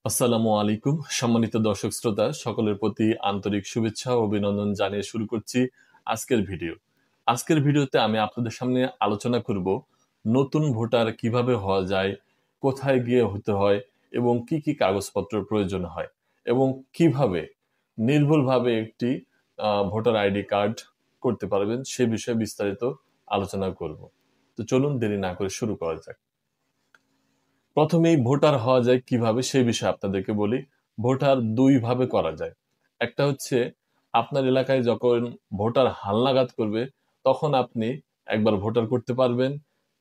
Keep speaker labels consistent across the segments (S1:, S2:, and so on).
S1: আসসালামু আলাইকুম। সম্মানিত দর্শক শ্রোতা সকলের প্রতি আন্তরিক শুভেচ্ছা ও অভিনন্দন জানিয়ে শুরু করছি আজকের ভিডিও। আজকের ভিডিওতে আমি আপনাদের সামনে আলোচনা করব নতুন ভোটার কিভাবে হওয়া যায়, কোথায় গিয়ে হতে হয় এবং কি কি কাগজপত্র প্রয়োজন হয় এবং কিভাবে নির্ভুলভাবে একটি ভোটার আইডি কার্ড করতে পারবেন সে বিষয়ে বিস্তারিত আলোচনা করব। তো চলুন দেরি না করে শুরু করা যাক। প্রথমেই ভোটার হওয়া যায় কিভাবে সেই বিষয়ে আপনাদেরকে বলি। ভোটার দুই ভাবে করা যায়। একটা হচ্ছে আপনার এলাকায় যখন ভোটার হালনাগাদ করবে তখন আপনি একবার ভোটার করতে পারবেন।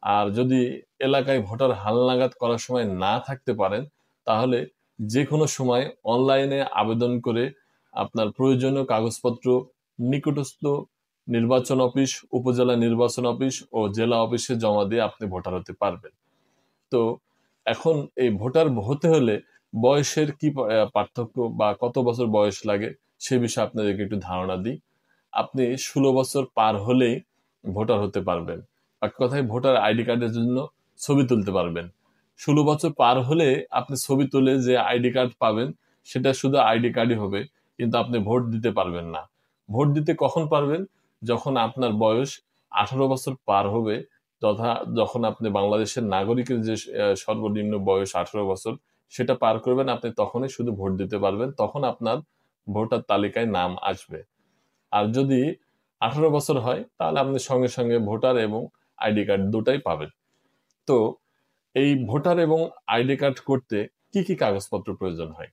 S1: আর যদি এলাকায় ভোটার হালনাগাদ করার সময় না থাকতে পারেন তাহলে যে কোনো সময় অনলাইনে আবেদন করে আপনার প্রয়োজনীয় কাগজপত্র নিকটস্থ নির্বাচন অফিস, উপজেলা নির্বাচন অফিস ও জেলা অফিসে জমা দিয়ে আপনি ভোটার হতে পারবেন। তো এখন এই ভোটার হতে হলে বয়সের কি পার্থক্য বা কত বছর বয়স লাগে সে বিষয়ে আপনাদেরকে একটু ধারণা দিই। আপনি 16 বছর পার হলেই ভোটার হতে পারবেন। এক কথায় ভোটার আইডি কার্ডের জন্য ছবি তুলতে পারবেন। 16 বছর পার হলে আপনি ছবি তুলে যে আইডি কার্ড পাবেন সেটা শুধু আইডি কার্ডই হবে, কিন্তু আপনি ভোট দিতে পারবেন না। ভোট দিতে কখন পারবেন? যখন আপনার বয়স 18 বছর পার হবে, তথা যখন আপনি বাংলাদেশের নাগরিকের যে সর্বনিম্ন বয়স 18 বছর সেটা পার করবেন, আপনি তখনই শুধু ভোট দিতে পারবেন, তখন আপনার ভোটার তালিকায় নাম আসবে। আর যদি 18 বছর হয় তাহলে আপনি সঙ্গে সঙ্গে ভোটার এবং আইডি কার্ড দুটাই পাবেন। তো এই ভোটার এবং আইডি কার্ড করতে কি কি কাগজপত্র প্রয়োজন হয়?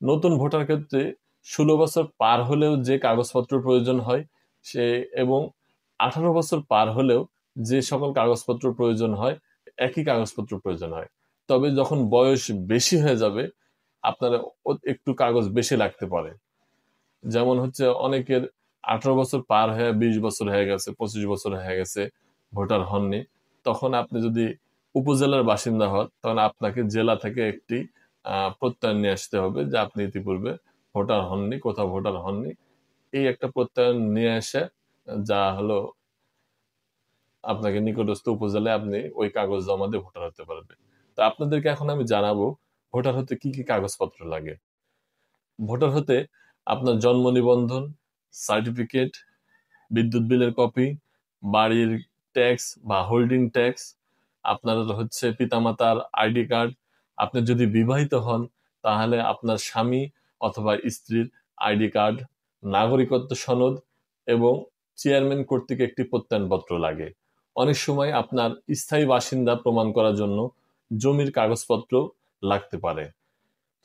S1: নতুন ভোটার ক্ষেত্রে 16 বছর পার হলেও যে কাগজপত্র প্রয়োজন হয় সে এবং 18 বছর পার হলেও যে সকল কাগজপত্র প্রয়োজন হয় একই কাগজপত্র প্রয়োজন হয়। তবে যখন বয়স বেশি হয়ে যাবে আপনার একটু কাগজ বেশি লাগতে পারে। যেমন হচ্ছে অনেকের 18 বছর পার হয়ে 20 বছর হয়ে গেছে, 25 বছর হয়ে গেছে, ভোটার হননি। তখন আপনি যদি উপজেলার বাসিন্দা হন তখন আপনাকে জেলা থেকে একটি প্রত্যয়ন নিয়ে আসতে হবে যে আপনি ইতিপূর্বে ভোটার হননি, কোথাও ভোটার হননি। এই একটা প্রত্যয়ন নিয়ে এসে যা হলো আপনাকে নিকটস্থ উপজেলায় আপনি ওই কাগজ জমা দিয়ে ভোটার হতে পারবেন। তো আপনাদেরকে এখন আমি জানাবো ভোটার হতে কি কি কাগজপত্র লাগে। ভোটার হতে আপনার জন্ম নিবন্ধন, সার্টিফিকেট, বিদ্যুৎ বিলের কপি, বাড়ির ট্যাক্স বা হোল্ডিং ট্যাক্স, আপনার হচ্ছে পিতামাতার আইডি কার্ড, আপনি যদি বিবাহিত হন তাহলে আপনার স্বামী অথবা স্ত্রীর আইডি কার্ড, নাগরিকত্ব সনদ এবং চেয়ারম্যান কর্তৃক একটি প্রত্যয়নপত্র লাগে। অনেক সময় আপনার স্থায়ী বাসিন্দা প্রমাণ করার জন্য জমির কাগজপত্র লাগতে পারে।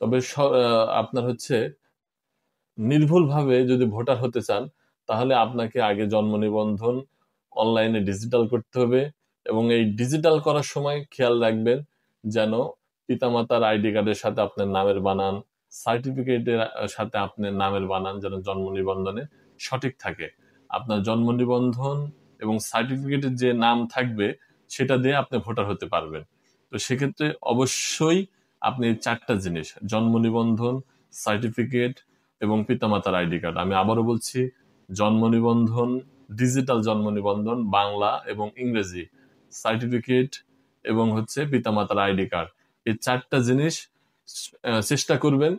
S1: তবে আপনার হচ্ছে নির্ভুলভাবে যদি ভোটার হতে চান তাহলে আপনাকে আগে জন্ম নিবন্ধন অনলাইনে ডিজিটাল করতে হবে এবং এই ডিজিটাল করার সময় খেয়াল রাখবেন যেন পিতামাতার আইডি কার্ডের সাথে আপনার নামের বানান, সার্টিফিকেটের সাথে আপনার নামের বানান যেন জন্ম নিবন্ধনে সঠিক থাকে। আপনার জন্ম নিবন্ধন এবং সার্টিফিকেটের যে নাম থাকবে সেটা দিয়ে আপনি ভোটার হতে পারবেন। তো সেক্ষেত্রে অবশ্যই আপনি এই চারটা জিনিস, জন্ম নিবন্ধন, সার্টিফিকেট এবং পিতামাতার আইডি কার্ড, আমি আবারও বলছি, জন্ম নিবন্ধন, ডিজিটাল জন্ম নিবন্ধন বাংলা এবং ইংরেজি, সার্টিফিকেট এবং হচ্ছে পিতামাতার আইডি কার্ড, এই চারটা জিনিস চেষ্টা করবেন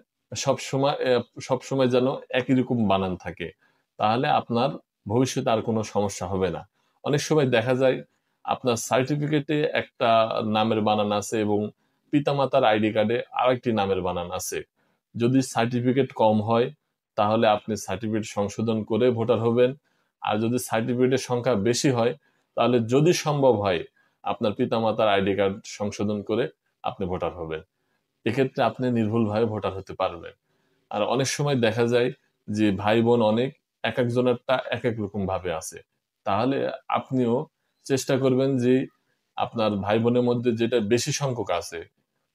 S1: সব সময় যেন একই রকম বানান থাকে, তাহলে আপনার ভবিষ্যতে আর কোনো সমস্যা হবে না। অনেক সময় দেখা যায় আপনার সার্টিফিকেটে একটা নামের বানান আছে এবং পিতামাতার আইডি কার্ডে আরেকটি নামের বানান আছে। যদি সার্টিফিকেট কম হয় তাহলে আপনি সার্টিফিকেট সংশোধন করে ভোটার হবেন। আর যদি সার্টিফিকেটের সংখ্যা বেশি হয় তাহলে যদি সম্ভব হয় আপনার পিতামাতার আইডি কার্ড সংশোধন করে আপনি ভোটার হবেন। এক্ষেত্রে আপনি নির্ভুলভাবে ভোটার হতে পারবেন। আর অনেক সময় দেখা যায় যে ভাই বোন অনেক, এক একজনেরটা এক এক রকম ভাবে আছে। তাহলে আপনিও চেষ্টা করবেন যে আপনার ভাই বোনের মধ্যে যেটা বেশি সংখ্যক আছে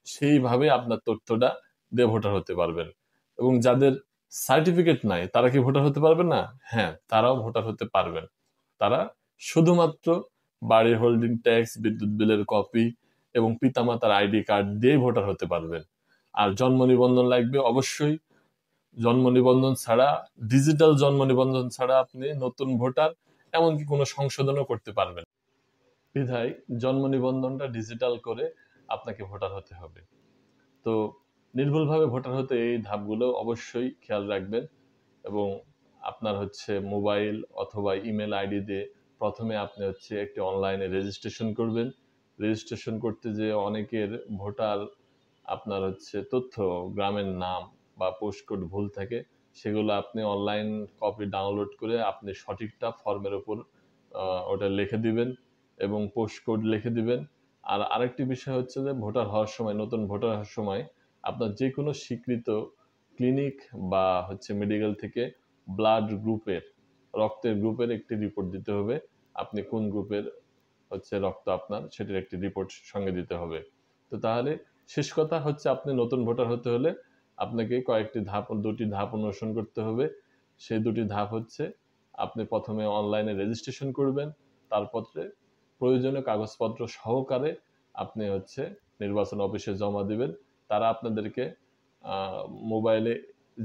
S1: সেইভাবে আপনার তথ্যটা দিয়ে ভোটার হতে পারবেন। এবং যাদের সার্টিফিকেট নাই তারা কি ভোটার হতে পারবেন না? হ্যাঁ, তারাও ভোটার হতে পারবেন। তারা শুধুমাত্র বাড়ির হোল্ডিং ট্যাক্স, বিদ্যুৎ বিলের কপি এবং পিতামাতার আইডি কার্ড দিয়ে ভোটার হতে পারবেন। আর জন্ম নিবন্ধন লাগবে অবশ্যই। জন্ম নিবন্ধন ছাড়া, ডিজিটাল জন্ম নিবন্ধন ছাড়া আপনি নতুন ভোটার এমনকি কোনো সংশোধনও করতে পারবেন না। বিধায় জন্ম নিবন্ধনটা ডিজিটাল করে আপনাকে ভোটার হতে হবে। তো নির্ভুলভাবে ভোটার হতে এই ধাপগুলো অবশ্যই খেয়াল রাখবেন এবং আপনার হচ্ছে মোবাইল অথবা ইমেল আইডি দিয়ে প্রথমে আপনি হচ্ছে একটি অনলাইনে রেজিস্ট্রেশন করবেন। রেজিস্ট্রেশন করতে যেয়ে অনেকের ভোটার আপনার হচ্ছে তথ্য, গ্রামের নাম বা পোস্ট কোড ভুল থাকে। সেগুলো আপনি অনলাইন কপি ডাউনলোড করে আপনি সঠিকটা ফর্মের উপর ওটা লিখে দিবেন এবং পোস্ট কোড লিখে দিবেন। আর আরেকটি বিষয় হচ্ছে যে ভোটার হওয়ার সময়, নতুন ভোটার হওয়ার সময় আপনার যেকোনো স্বীকৃত ক্লিনিক বা হচ্ছে মেডিকেল থেকে ব্লাড গ্রুপের, রক্তের গ্রুপের একটি রিপোর্ট দিতে হবে। আপনি কোন গ্রুপের হচ্ছে রক্ত আপনার, সেটার একটি রিপোর্ট সঙ্গে দিতে হবে। তো তাহলে শেষ কথা হচ্ছে, আপনি নতুন ভোটার হতে হলে আপনাকে কয়েকটি ধাপ, ২টি ধাপ অনুসরণ করতে হবে। সেই ২টি ধাপ হচ্ছে, আপনি প্রথমে অনলাইনে রেজিস্ট্রেশন করবেন, তারপরে প্রয়োজনীয় কাগজপত্র সহকারে আপনি হচ্ছে নির্বাচন অফিসে জমা দিবেন। তারা আপনাদেরকে মোবাইলে,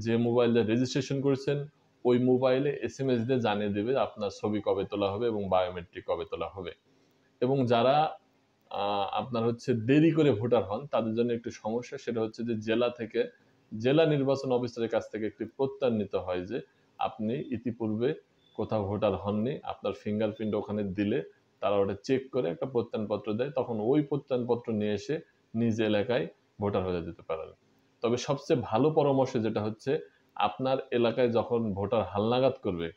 S1: যে মোবাইল দিয়ে রেজিস্ট্রেশন করেছেন ওই মোবাইলে এসএমএস দিয়ে জানিয়ে দেবে আপনার ছবি কবে তোলা হবে এবং বায়োমেট্রিক কবে তোলা হবে। এবং যারা আপনার হচ্ছে দেরি করে ভোটার হন তাদের জন্য একটু সমস্যা, সেটা হচ্ছে যে জেলা থেকে, জেলা নির্বাচন অফিসারের কাছ থেকে একটি প্রত্যয়ন নিতে হয় যে আপনি ইতিপূর্বে কোথাও ভোটার হননি। আপনার ফিঙ্গারপ্রিন্ট ওখানে দিলে তারা ওটা চেক করে একটা প্রত্যয়নপত্র দেয়, তখন ওই প্রত্যয়নপত্র নিয়ে এসে নিজ এলাকায় ভোটার হয়ে যেতে পারেন। তবে সবচেয়ে ভালো পরামর্শ যেটা হচ্ছে, আপনার এলাকায় যখন ভোটার হালনাগাদ করবে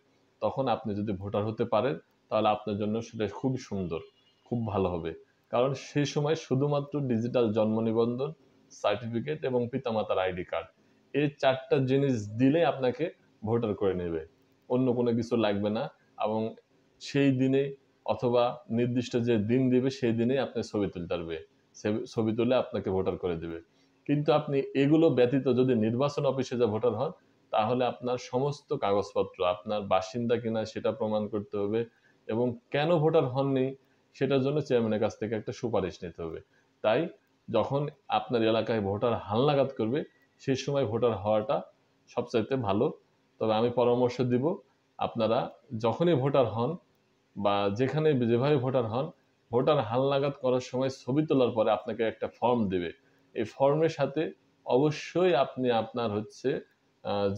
S1: তখন আপনি যদি ভোটার হতে পারেন তাহলে আপনার জন্য সেটা খুবই সুন্দর, খুব ভালো হবে। কারণ সেই সময় শুধুমাত্র ডিজিটাল জন্ম নিবন্ধন সার্টিফিকেট এবং পিতামাতার আইডি কার্ড, এই ৪টা জিনিস দিলে আপনাকে ভোটার করে নেবে, অন্য কোনো কিছু লাগবে না। এবং সেই দিনে অথবা নির্দিষ্ট যে দিন দিবে সেই দিনেই আপনি ছবি তুলতে পারবে, ছবি তুলে আপনাকে ভোটার করে দেবে। কিন্তু আপনি এগুলো ব্যতীত যদি নির্বাচন অফিসে যা ভোটার হন তাহলে আপনার সমস্ত কাগজপত্র, আপনার বাসিন্দা কিনা সেটা প্রমাণ করতে হবে এবং কেন ভোটার হননি সেটার জন্য চেয়ারম্যানের কাছ থেকে একটা সুপারিশ নিতে হবে। তাই যখন আপনার এলাকায় ভোটার হালনাগাদ করবে সেই সময় ভোটার হওয়াটা সবচাইতে ভালো। তবে আমি পরামর্শ দিব, আপনারা যখনই ভোটার হন বা যেখানে যেভাবে ভোটার হন, ভোটার হালনাগাদ করার সময় ছবি তোলার পরে আপনাকে একটা ফর্ম দেবে। এই ফর্মের সাথে অবশ্যই আপনি আপনার হচ্ছে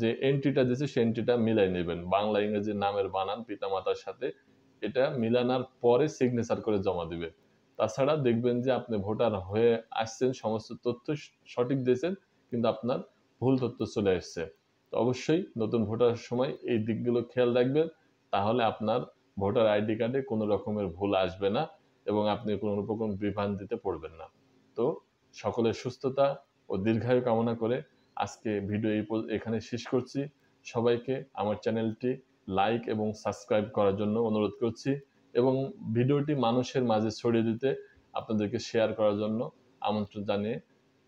S1: যে এন্ট্রিটা দিয়েছে সেই এন্ট্রিটা মিলাই নেবেন, বাংলা ইংরেজি নামের বানান পিতামাতার সাথে, এটা মিলানোর পরে সিগনেচার করে জমা দিবেন। তাছাড়া দেখবেন যে আপনি ভোটার হয়ে আসছেন, সমস্ত তথ্য সঠিক দিয়েছেন, কিন্তু আপনার ভুল তথ্য চলে আসছে। তো অবশ্যই নতুন ভোটার সময় এই দিকগুলো খেয়াল রাখবেন, তাহলে আপনার ভোটার আইডি কার্ডে কোনো রকমের ভুল আসবে না এবং আপনি কোনো রকম বিভ্রান্তিতে পড়বেন না। তো সকলের সুস্থতা ও দীর্ঘায়ু কামনা করে আজকে ভিডিও এখানে শেষ করছি। সবাইকে আমার চ্যানেলটি লাইক এবং সাবস্ক্রাইব করার জন্য অনুরোধ করছি এবং ভিডিওটি মানুষের মাঝে ছড়িয়ে দিতে আপনাদেরকে শেয়ার করার জন্য আমন্ত্রণ জানিয়ে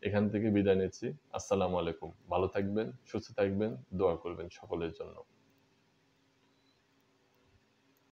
S1: এখান থেকে বিদায় নিচ্ছি। আসসালামু আলাইকুম। ভালো থাকবেন, সুস্থ থাকবেন, দোয়া করবেন সকলের জন্য।